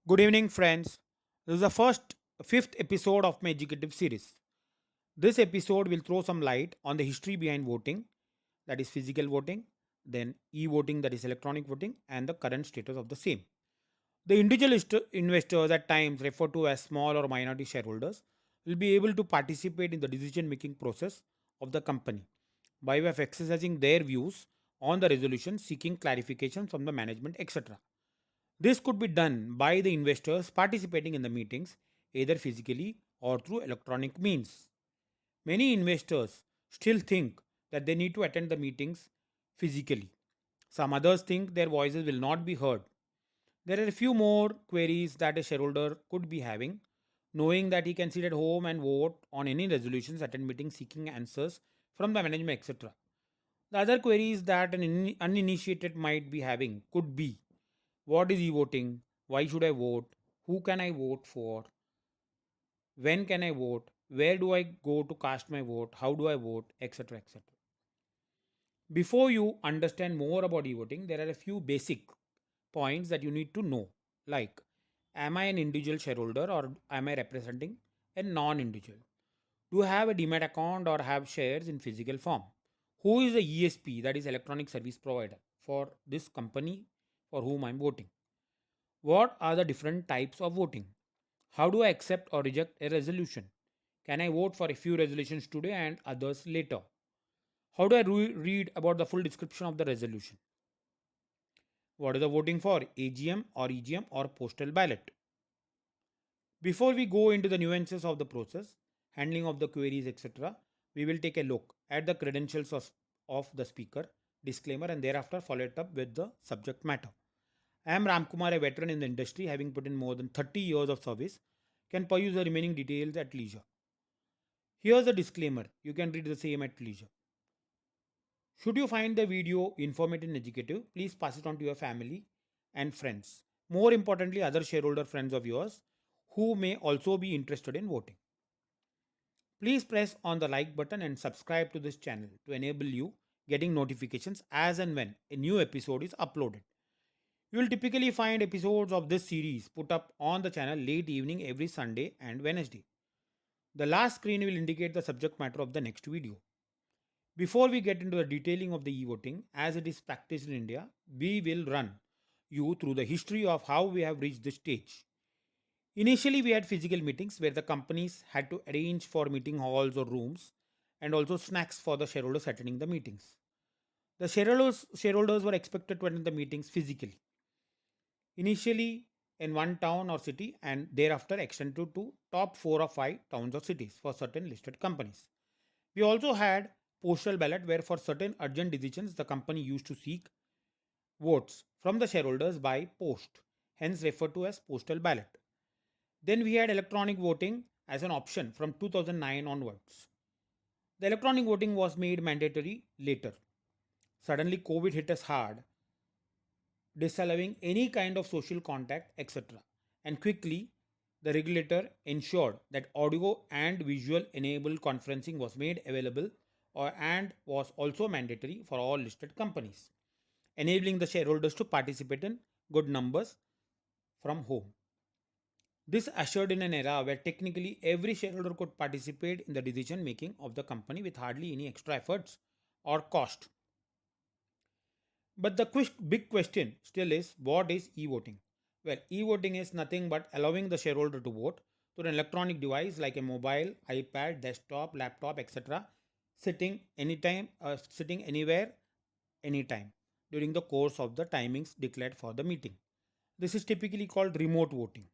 Good evening, friends. This is the fifth episode of my educative series. This episode will throw some light on the history behind voting, that is physical voting, then e-voting, that is electronic voting, and the current status of the same. The individual investors, at times referred to as small or minority shareholders, will be able to participate in the decision-making process of the company by way of exercising their views on the resolution, seeking clarification from the management, etc. This could be done by the investors participating in the meetings either physically or through electronic means. Many investors still think that they need to attend the meetings physically. Some others think their voices will not be heard. There are a few more queries that a shareholder could be having, knowing that he can sit at home and vote on any resolutions, attend meetings, seeking answers from the management, etc. The other queries that an uninitiated might be having could be: what is e-voting? Why should I vote? Who can I vote for? When can I vote? Where do I go to cast my vote? How do I vote? Etc. etc. Before you understand more about e-voting, there are a few basic points that you need to know. Like, am I an individual shareholder or am I representing a non-individual? Do I have a demat account or have shares in physical form? Who is the ESP, that is electronic service provider, for this company for whom I'm voting? What are the different types of voting? How do I accept or reject a resolution? Can I vote for a few resolutions today and others later? How do I read about the full description of the resolution? What is the voting for? AGM or EGM or postal ballot? Before we go into the nuances of the process, handling of the queries, etc., we will take a look at the credentials of the speaker, disclaimer, and thereafter follow it up with the subject matter. I am Ramkumar, a veteran in the industry, having put in more than 30 years of service. Can peruse the remaining details at leisure. Here's a disclaimer. You can read the same at leisure. Should you find the video informative and educative, please pass it on to your family and friends. More importantly, other shareholder friends of yours who may also be interested in voting. Please press on the like button and subscribe to this channel to enable you getting notifications as and when a new episode is uploaded. You will typically find episodes of this series put up on the channel late evening every Sunday and Wednesday. The last screen will indicate the subject matter of the next video. Before we get into the detailing of the e-voting as it is practiced in India, we will run you through the history of how we have reached this stage. Initially, we had physical meetings where the companies had to arrange for meeting halls or rooms and also snacks for the shareholders attending the meetings. The shareholders were expected to attend the meetings physically, initially in one town or city and thereafter extended to top 4 or 5 towns or cities for certain listed companies. We also had postal ballot where for certain urgent decisions the company used to seek votes from the shareholders by post, hence referred to as postal ballot. Then we had electronic voting as an option from 2009 onwards. The electronic voting was made mandatory later. Suddenly, COVID hit us hard, disallowing any kind of social contact, etc. And quickly, the regulator ensured that audio and visual enabled conferencing was made available and was also mandatory for all listed companies, enabling the shareholders to participate in good numbers from home. This ushered in an era where technically every shareholder could participate in the decision making of the company with hardly any extra efforts or cost. But the big question still is, what is e voting? Well, e voting is nothing but allowing the shareholder to vote through an electronic device like a mobile, iPad, desktop, laptop, etc., sitting anytime, sitting anywhere, anytime during the course of the timings declared for the meeting. This is typically called remote voting.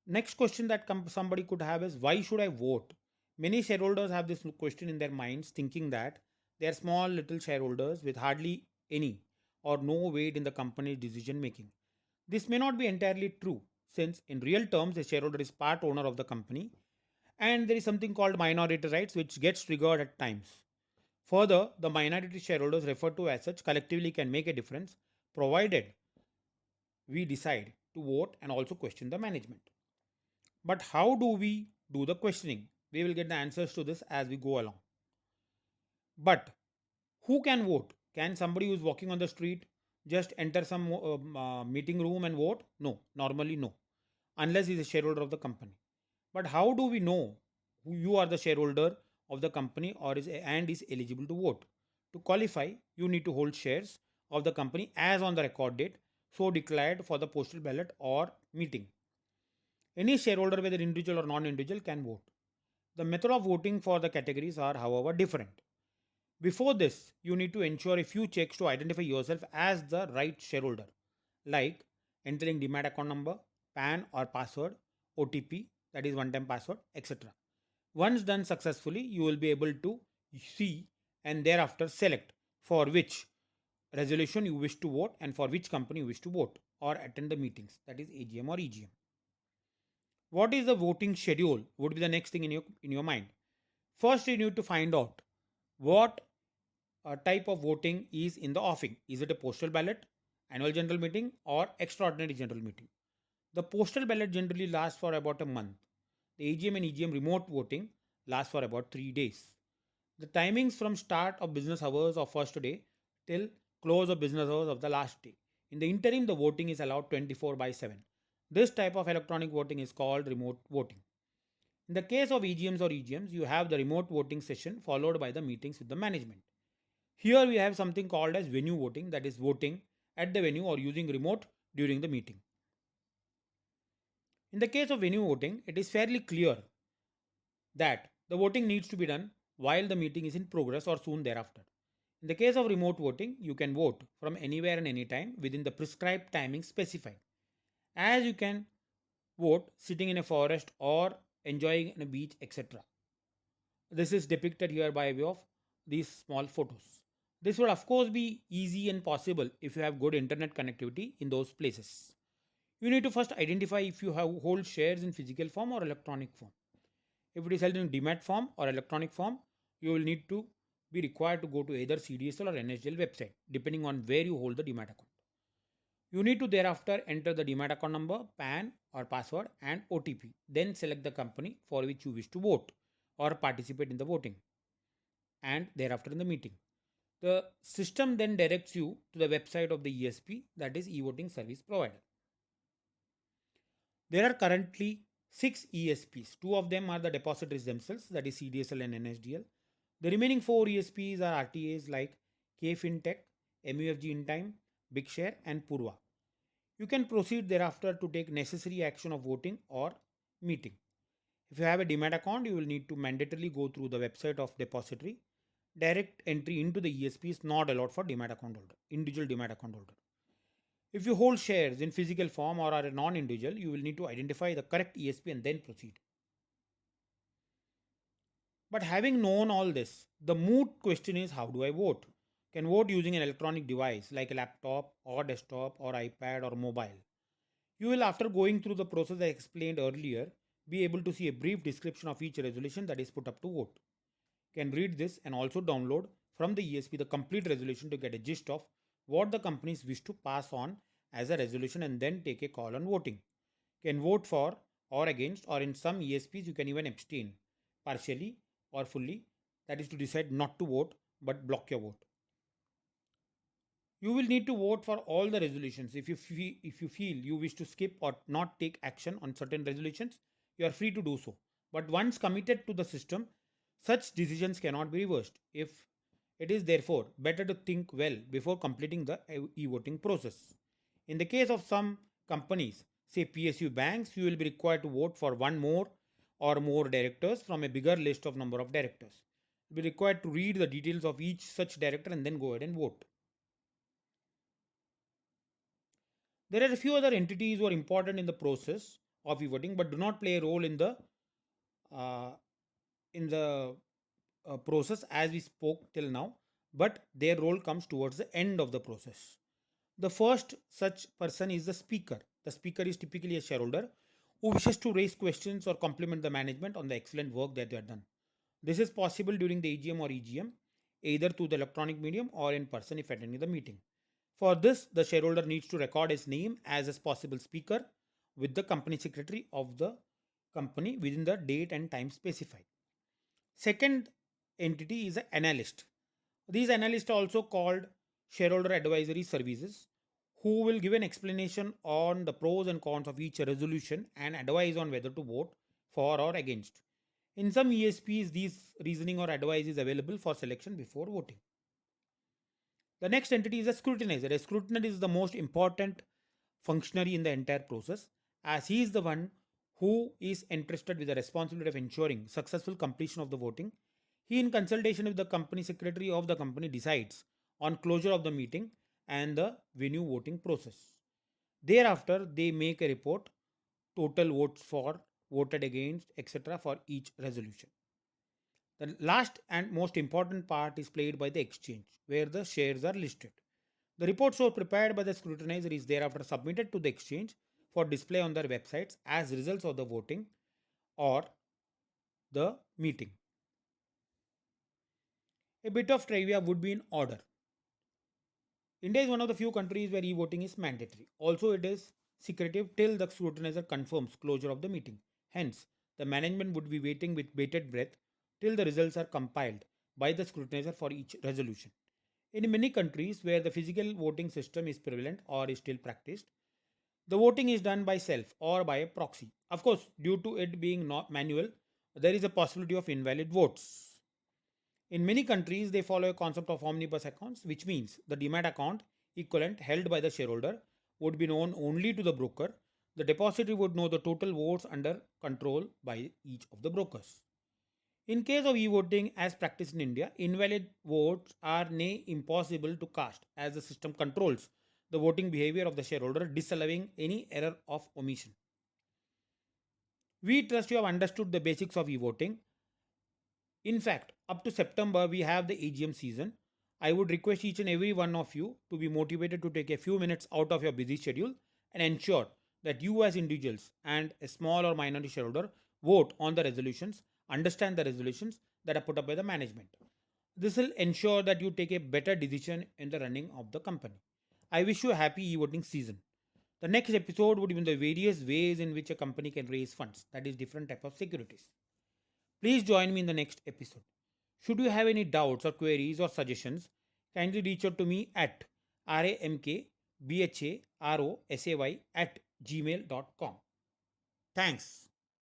Next question that somebody could have is, why should I vote? Many shareholders have this question in their minds, thinking that they are small little shareholders with hardly any or no weight in the company's decision making. This may not be entirely true, since in real terms, a shareholder is part owner of the company, and there is something called minority rights which gets triggered at times. Further, the minority shareholders referred to as such collectively can make a difference, provided we decide to vote and also question the management. But how do we do the questioning? We will get the answers to this as we go along. But who can vote? Can somebody who's walking on the street just enter some meeting room and vote? No, normally no, unless he's a shareholder of the company. But how do we know who you are the shareholder of the company or is eligible to vote? To qualify, you need to hold shares of the company as on the record date, so declared for the postal ballot or meeting. Any shareholder, whether individual or non-individual, can vote. The method of voting for the categories are, however, different. Before this, you need to ensure a few checks to identify yourself as the right shareholder, like entering Demat account number, PAN or password, OTP, that is one time password, etc. Once done successfully, you will be able to see and thereafter select for which resolution you wish to vote and for which company you wish to vote or attend the meetings, that is AGM or EGM. What is the voting schedule would be the next thing in your mind. First, you need to find out what type of voting is in the offing. Is it a postal ballot, annual general meeting, or extraordinary general meeting? The postal ballot generally lasts for about a month. The AGM and EGM remote voting lasts for about 3 days. The timings from start of business hours of first day till close of business hours of the last day. In the interim, the voting is allowed 24 by 7. This type of electronic voting is called remote voting. In the case of EGMs or EGMs, you have the remote voting session followed by the meetings with the management. Here we have something called as venue voting, that is voting at the venue or using remote during the meeting. In the case of venue voting, it is fairly clear that the voting needs to be done while the meeting is in progress or soon thereafter. In the case of remote voting, you can vote from anywhere and anytime within the prescribed timing specified. As you can vote sitting in a forest or enjoying in a beach, etc. This is depicted here by way of these small photos. This would of course be easy and possible if you have good internet connectivity in those places. You need to first identify if you have hold shares in physical form or electronic form. If it is held in demat form or electronic form, you will need to be required to go to either CDSL or NSDL website depending on where you hold the demat account. You need to thereafter enter the demat account number, PAN or password and OTP. Then select the company for which you wish to vote or participate in the voting and thereafter in the meeting. The system then directs you to the website of the ESP, that is eVoting Service Provider. There are currently 6 ESPs. Two of them are the depositories themselves, that is CDSL and NSDL. The remaining 4 ESPs are RTAs like KFinTech, MUFG InTime, BigShare, and Purva. You can proceed thereafter to take necessary action of voting or meeting. If you have a demat account, you will need to mandatorily go through the website of depository. Direct entry into the ESP is not allowed for demat account holder, individual demat account holder. If you hold shares in physical form or are a non-individual, you will need to identify the correct ESP and then proceed. But having known all this, the moot question is, how do I vote? Can vote using an electronic device like a laptop or desktop or iPad or mobile. You will, after going through the process I explained earlier, be able to see a brief description of each resolution that is put up to vote. Can read this and also download from the ESP the complete resolution to get a gist of what the companies wish to pass on as a resolution and then take a call on voting. Can vote for or against, or in some ESPs you can even abstain partially or fully, that is to decide not to vote but block your vote. You will need to vote for all the resolutions. If you feel you wish to skip or not take action on certain resolutions, you are free to do so. But once committed to the system, such decisions cannot be reversed. If it is therefore better to think well before completing the e-voting process. In the case of some companies, say PSU banks, you will be required to vote for one more or more directors from a bigger list of number of directors. You will be required to read the details of each such director and then go ahead and vote. There are a few other entities who are important in the process of e-voting but do not play a role uh, in the process as we spoke till now, but their role comes towards the end of the process. The first such person is the speaker. The speaker is typically a shareholder who wishes to raise questions or compliment the management on the excellent work that they have done. This is possible during the AGM or EGM, either through the electronic medium or in person if attending the meeting. For this, the shareholder needs to record his name as a possible speaker with the company secretary of the company within the date and time specified. Second entity is an analyst. These analysts are also called shareholder advisory services. who will give an explanation on the pros and cons of each resolution and advise on whether to vote for or against. In some ESPs, these reasoning or advice is available for selection before voting. The next entity is a scrutinizer. A scrutinizer is the most important functionary in the entire process, as he is the one who is entrusted with the responsibility of ensuring successful completion of the voting. He, in consultation with the company secretary of the company, decides on closure of the meeting and the venue voting process. Thereafter, they make a report, total votes for, voted against, etc., for each resolution. The last and most important part is played by the exchange, where the shares are listed. The report so prepared by the scrutinizer is thereafter submitted to the exchange for display on their websites as results of the voting or the meeting. A bit of trivia would be in order. India is one of the few countries where e-voting is mandatory. Also, it is secretive till the scrutinizer confirms closure of the meeting. Hence, the management would be waiting with bated breath till the results are compiled by the scrutinizer for each resolution. In many countries where the physical voting system is prevalent or is still practiced, the voting is done by self or by a proxy. Of course, due to it being not manual, there is a possibility of invalid votes. In many countries, they follow a concept of omnibus accounts, which means the demat account equivalent held by the shareholder would be known only to the broker. The depository would know the total votes under control by each of the brokers. In case of e-voting as practiced in India, invalid votes are nay impossible to cast as the system controls the voting behavior of the shareholder, disallowing any error of omission. We trust you have understood the basics of e-voting. In fact, up to September, we have the AGM season. I would request each and every one of you to be motivated to take a few minutes out of your busy schedule and ensure that you, as individuals and a small or minority shareholder, vote on the resolutions, understand the resolutions that are put up by the management. This will ensure that you take a better decision in the running of the company. I wish you a happy e voting season. The next episode would be in the various ways in which a company can raise funds, that is, different type of securities. Please join me in the next episode. Should you have any doubts or queries or suggestions, kindly reach out to me at ramkbharosay at gmail.com. Thanks.